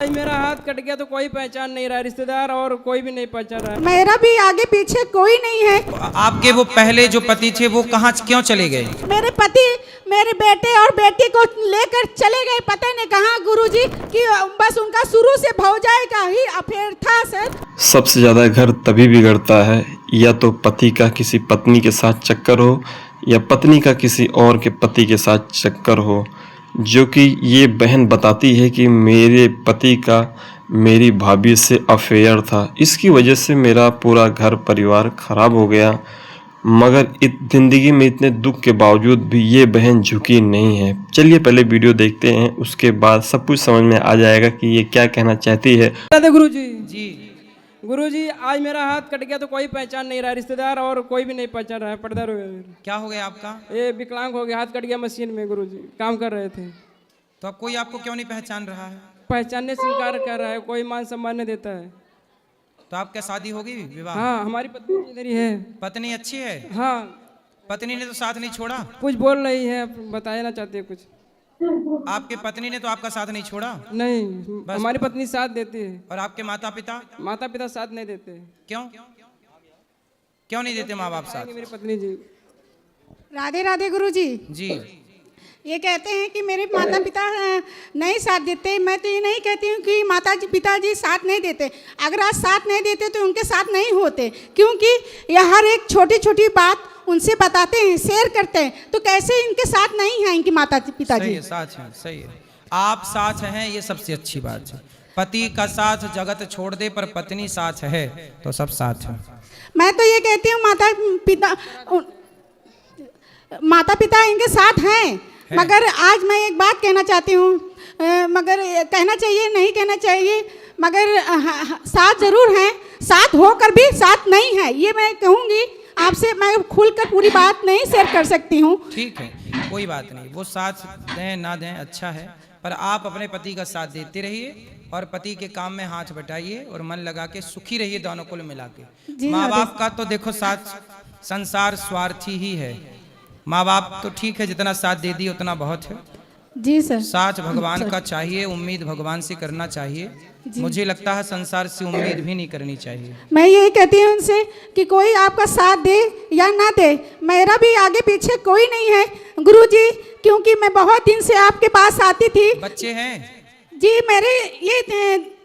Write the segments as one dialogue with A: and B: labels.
A: आज मेरा हाथ कट गया तो कोई पहचान नहीं रहा, रिश्तेदार और कोई भी नहीं पहचान रहा।
B: मेरा भी आगे पीछे कोई नहीं है।
C: आपके वो पहले जो पति थे वो कहाँ क्यों चले गए?
B: मेरे पति मेरे बेटे और बेटी को लेकर चले गए, पता नहीं कहाँ गुरुजी, कि बस उनका शुरू से भौजाई का ही अफेयर था सर।
D: सबसे ज़्यादा घर तभी बिगड़ता है या तो पति का किसी पत्नी के साथ चक्कर हो या पत्नी का किसी और के पति के साथ चक्कर हो, जो कि ये बहन बताती है कि मेरे पति का मेरी भाभी से अफेयर था, इसकी वजह से मेरा पूरा घर परिवार ख़राब हो गया। मगर ज़िंदगी में इतने दुख के बावजूद भी ये बहन झुकी नहीं है। चलिए पहले वीडियो देखते हैं, उसके बाद सब कुछ समझ में आ जाएगा कि ये क्या कहना चाहती है।
A: गुरुजी आज मेरा हाथ कट गया तो कोई पहचान नहीं रहा, रिश्तेदार और कोई भी नहीं पहचान रहा है। पर्दा
C: क्या हो गया आपका?
A: ये विकलांग हो गया, हाथ कट गया मशीन में। गुरुजी काम कर रहे थे
C: तो अब कोई आपको क्यों नहीं पहचान रहा है?
A: पहचानने से इनकार कर रहा है, कोई मान सम्मान नहीं देता है।
C: तो आपका शादी होगी, विवाह?
A: हाँ, हमारी पत्नी इधर ही है।
C: पत्नी अच्छी है?
A: हाँ,
C: पत्नी ने तो साथ नहीं छोड़ा।
A: कुछ बोल रही है, बताया ना चाहते कुछ।
C: आपके पत्नी ने तो आपका साथ नहीं छोड़ा?
A: नहीं, हमारी पत्नी साथ देती है।
C: और आपके माता पिता?
A: माता पिता साथ नहीं देते।
C: क्यों क्यों नहीं देते माँ बाप साथ?
A: मेरी पत्नी जी।
B: राधे राधे गुरुजी
C: जी।
B: ये कहते हैं कि मेरे माता पिता नहीं साथ देते। मैं तो ये नहीं कहती हूँ कि माता जी पिताजी साथ नहीं देते। अगर आज साथ नहीं देते तो उनके साथ नहीं होते, क्योंकि यह हर एक छोटी छोटी बात उनसे बताते हैं, शेयर करते हैं। तो कैसे इनके साथ नहीं हैं इनकी माता पिताजी?
C: सही है, साथ हैं, सही है। आप साथ हैं, ये सबसे अच्छी बात है। पति का साथ जगत छोड़ दे, पर पत्नी साथ है तो सब साथ है।
B: मैं तो ये कहती हूँ माता पिता इनके साथ हैं। मगर आज मैं एक बात कहना चाहती हूँ, मगर कहना चाहिए नहीं कहना चाहिए, मगर साथ जरूर हैं, साथ होकर भी साथ नहीं है, ये मैं कहूँगी आपसे। मैं खुलकर पूरी बात नहीं शेयर कर सकती हूँ।
C: ठीक है, कोई बात नहीं, वो साथ दें ना दें अच्छा है, पर आप अपने पति का साथ देते रहिए और पति के काम में हाथ बटाइए और मन लगा के सुखी रहिए, दोनों को मिला के। माँ बाप का तो देखो साथ, संसार स्वार्थी ही है। माँ बाप तो ठीक है, जितना साथ दे दिए उतना बहुत है।
B: जी सर।
C: साथ भगवान का चाहिए, उम्मीद भगवान से करना चाहिए। मुझे लगता है संसार से उम्मीद भी नहीं करनी चाहिए।
B: मैं यही कहती हूँ उनसे कि कोई आपका साथ दे या ना दे, मेरा भी आगे पीछे कोई नहीं है गुरुजी, क्योंकि मैं बहुत दिन से आपके पास आती थी।
C: बच्चे हैं?
B: जी, मेरे ये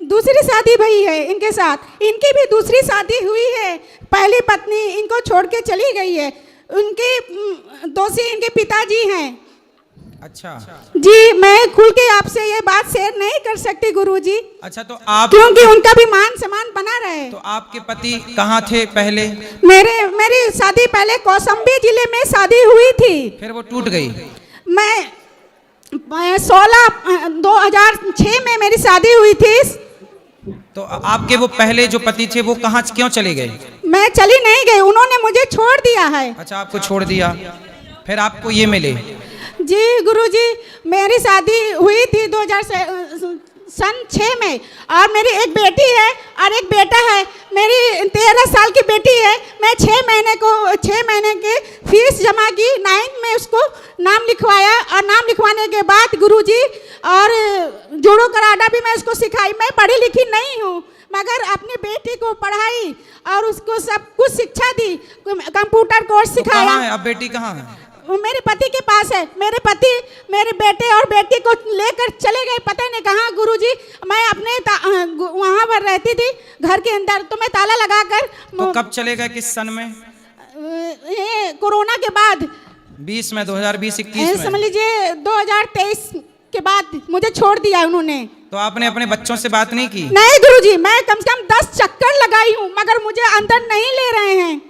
B: दूसरी शादी भई है इनके साथ। इनकी भी दूसरी शादी हुई है। पहली पत्नी इनको छोड़ के चली गई है। उनके दोषी इनके पिताजी हैं।
C: अच्छा
B: जी, मैं खुल के आपसे ये बात शेयर नहीं कर सकती गुरुजी।
C: अच्छा, तो आप,
B: क्योंकि उनका भी मान सम्मान बना रहे।
C: तो आपके पति कहाँ थे पहले?
B: मेरी शादी पहले कौशाम्बी जिले में शादी हुई थी,
C: फिर वो टूट गई।
B: मैं 2006 में मेरी शादी हुई थी।
C: तो आपके वो पहले जो पति थे वो कहाँ क्यों चले गए?
B: मैं चली नहीं गई, उन्होंने मुझे छोड़ दिया है।
C: अच्छा, आपको छोड़ दिया, फिर आपको ये मिले?
B: जी गुरुजी, मेरी शादी हुई थी 2006 में, और मेरी एक बेटी है और एक बेटा है। मेरी 13 साल की बेटी है। मैं 6 महीने के फीस जमा की, 9 में उसको नाम लिखवाया, और नाम लिखवाने के बाद गुरुजी, और जूडो कराटा भी मैं उसको सिखाई। मैं पढ़ी लिखी नहीं हूँ, मगर अपनी बेटी को पढ़ाई और उसको सब कुछ शिक्षा दी, कंप्यूटर कोर्स सिखाया।
C: कहाँ है अब बेटी, कहाँ है?
B: वो मेरे पति के पास है। मेरे पति मेरे बेटे और बेटी को लेकर चले गए, पता नहीं कहाँ गुरुजी। मैं अपने वहाँ पर रहती थी घर के अंदर, तो मैं ताला लगाकर।
C: तो कब चले गए, किस सन में?
B: ये कोरोना के बाद,
C: 20 में, 2020-21 में?
B: समझ लीजिए 2023 के बाद मुझे छोड़ दिया उन्होंने।
C: तो आपने अपने बच्चों से बात नहीं की?
B: नहीं गुरुजी, मैं कम से कम 10 चक्कर लगाई हूँ, मगर मुझे अंदर नहीं ले रहे हैं।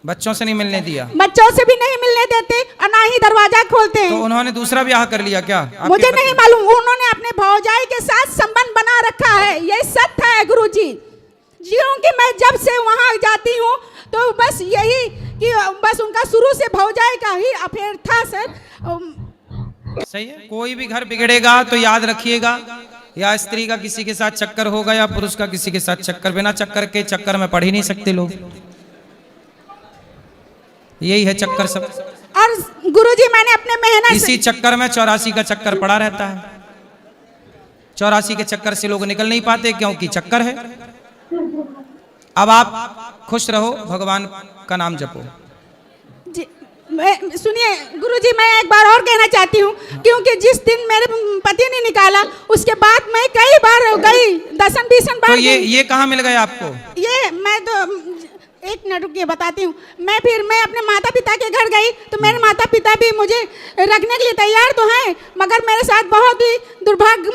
C: बच्चों से नहीं मिलने दिया?
B: बच्चों से भी नहीं मिलने देते और ना ही दरवाजा खोलते हैं।
C: तो उन्होंने दूसरा ब्याह कर लिया क्या?
B: मुझे नहीं मालूम, उन्होंने अपने भौजाई के साथ संबंध बना रखा है, ये सत्य है गुरुजी। क्योंकि मैं जब से वहाँ जाती हूँ तो बस यही कि बस उनका शुरू से भौजाई का ही अफेयर था सर।
C: सही है, कोई भी घर बिगड़ेगा तो याद रखिएगा, या स्त्री का किसी के साथ चक्कर होगा या पुरुष का किसी के साथ चक्कर। बिना चक्कर के चक्कर में पढ़ ही नहीं सकते लोग, यही है चक्कर सब।
B: और गुरुजी मैंने अपने मेहनत
C: इसी चक्कर में 84 का चक्कर पड़ा रहता है। 84 के चक्कर से लोग निकल नहीं पाते क्योंकि चक्कर है। अब आप खुश रहो, भगवान का नाम जपो।
B: जी सुनिए गुरुजी, मैं एक बार और कहना चाहती हूँ, क्योंकि जिस दिन मेरे पति ने निकाला उसके बाद मैं कई बार गई, 10-20 बार।
C: तो ये कहाँ मिल गए आपको?
B: ये मैं तो एक मिनट रुकिए बताती हूँ। मैं अपने माता पिता के घर गई तो मेरे माता पिता भी मुझे रखने के लिए तैयार तो हैं, मगर मेरे साथ बहुत ही दुर्भाग्य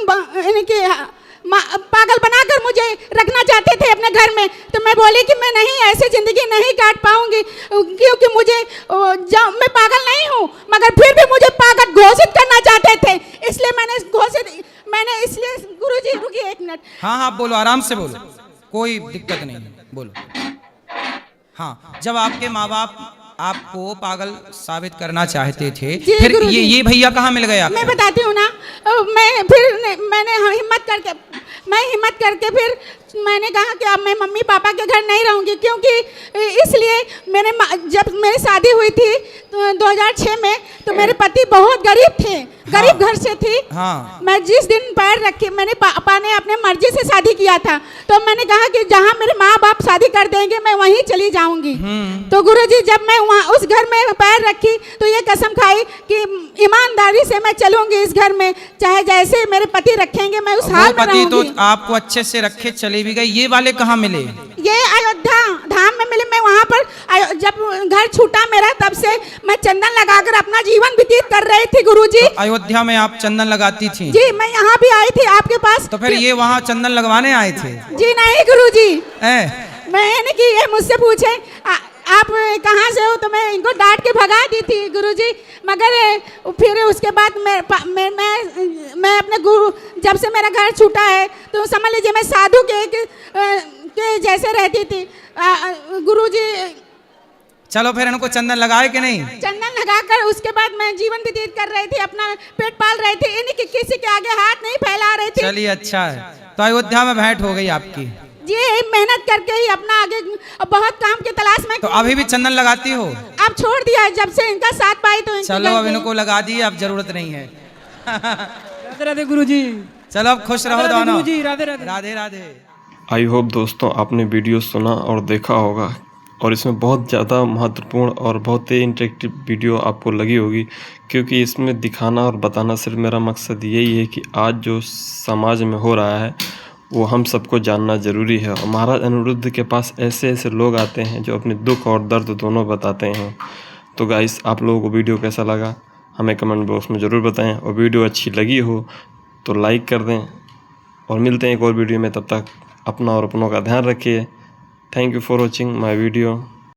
B: पागल बनाकर मुझे रखना चाहते थे अपने घर में। तो मैं बोली कि मैं नहीं, ऐसे ज़िंदगी नहीं काट पाऊंगी, क्योंकि मुझे मैं पागल नहीं हूँ, मगर फिर भी मुझे पागल घोषित करना चाहते थे। इसलिए मैंने इसलिए गुरुजी रुकिए एक मिनट।
C: हाँ हाँ बोलो, आराम से बोलो, कोई दिक्कत नहीं, बोलो। हाँ, जब आपके माँ बाप आपको पागल साबित करना चाहते थे, फिर ये भैया कहाँ मिल गया?
B: मैं बताती हूँ ना। मैंने हिम्मत करके फिर मैंने कहा कि अब मैं मम्मी पापा के घर नहीं रहूँगी, क्योंकि इसलिए जब मेरी शादी हुई थी तो 2006 में, तो मेरे पति बहुत गरीब थे, गरीब घर से थी।
C: हाँ।
B: मैं जिस दिन पैर रखी, मैंने पापा ने अपने मर्जी से शादी किया था, तो मैंने कहा कि जहाँ मेरे माँ बाप शादी कर देंगे मैं वहीं चली जाऊंगी। तो गुरुजी जब मैं वहाँ उस घर में पैर रखी तो ये कसम खाई कि ईमानदारी से मैं चलूंगी इस घर में, चाहे जैसे मेरे पति रखेंगे मैं उस हाल में रहूंगी।
C: तो आपको अच्छे से रखे चले भी गए। ये वाले कहाँ मिले?
B: ये अयोध्या धाम में मिले। मैं वहाँ पर जब घर छूटा मेरा, तब से मैं चंदन लगाकर अपना जीवन व्यतीत कर रही थी गुरुजी।
C: तो अयोध्या में आप चंदन लगाती थी?
B: जी, मैं यहाँ भी आई थी आपके पास।
C: तो फिर ये वहाँ चंदन लगवाने आए थे?
B: जी नहीं गुरुजी, मैंने कि ये मुझसे पूछे आप कहाँ से हो, तो मैं इनको डांट के भगा दी थी गुरुजी। मगर फिर उसके बाद मैं अपने गुरु, जब से मेरा घर छूटा है तो समझ लीजिए मैं साधु के जैसे रहती थी गुरुजी।
C: चलो फिर इनको चंदन लगाए कि नहीं?
B: चंदन लगाकर उसके बाद मैं जीवन व्यतीत कर रही थी, अपना पेट पाल रही थी, इन्हीं किसी के आगे हाथ नहीं फैला रही थी।
C: चलिए अच्छा है, तो अयोध्या में भेंट हो गई आपकी।
B: जी, मेहनत करके ही अपना आगे बहुत काम के तलाश में।
C: तो अभी भी चंदन लगाती हो?
B: अब छोड़ दिया है, जब से इनका साथ पाई तो
C: चलो अब इनको लगा दी, अब जरूरत नहीं है।
A: राधे राधे गुरुजी।
C: चलो अब खुश रहो दोनों।
A: गुरुजी राधे राधे।
C: राधे राधे।
D: आई होप दोस्तों आपने वीडियो सुना और देखा होगा, और इसमें बहुत ज़्यादा महत्वपूर्ण और बहुत ही इंटरेक्टिव वीडियो आपको लगी होगी, क्योंकि इसमें दिखाना और बताना सिर्फ मेरा मकसद यही है कि आज जो समाज में हो रहा है वो हम सबको जानना ज़रूरी है। और महाराज अनिरुद्ध के पास ऐसे ऐसे लोग आते हैं जो अपने दुख और दर्द दोनों बताते हैं। तो गाइस, आप लोगों को वीडियो कैसा लगा हमें कमेंट बॉक्स में ज़रूर बताएं, और वीडियो अच्छी लगी हो तो लाइक कर दें, और मिलते हैं एक और वीडियो में। तब तक अपना और अपनों का ध्यान रखिए। Thank you for watching my video.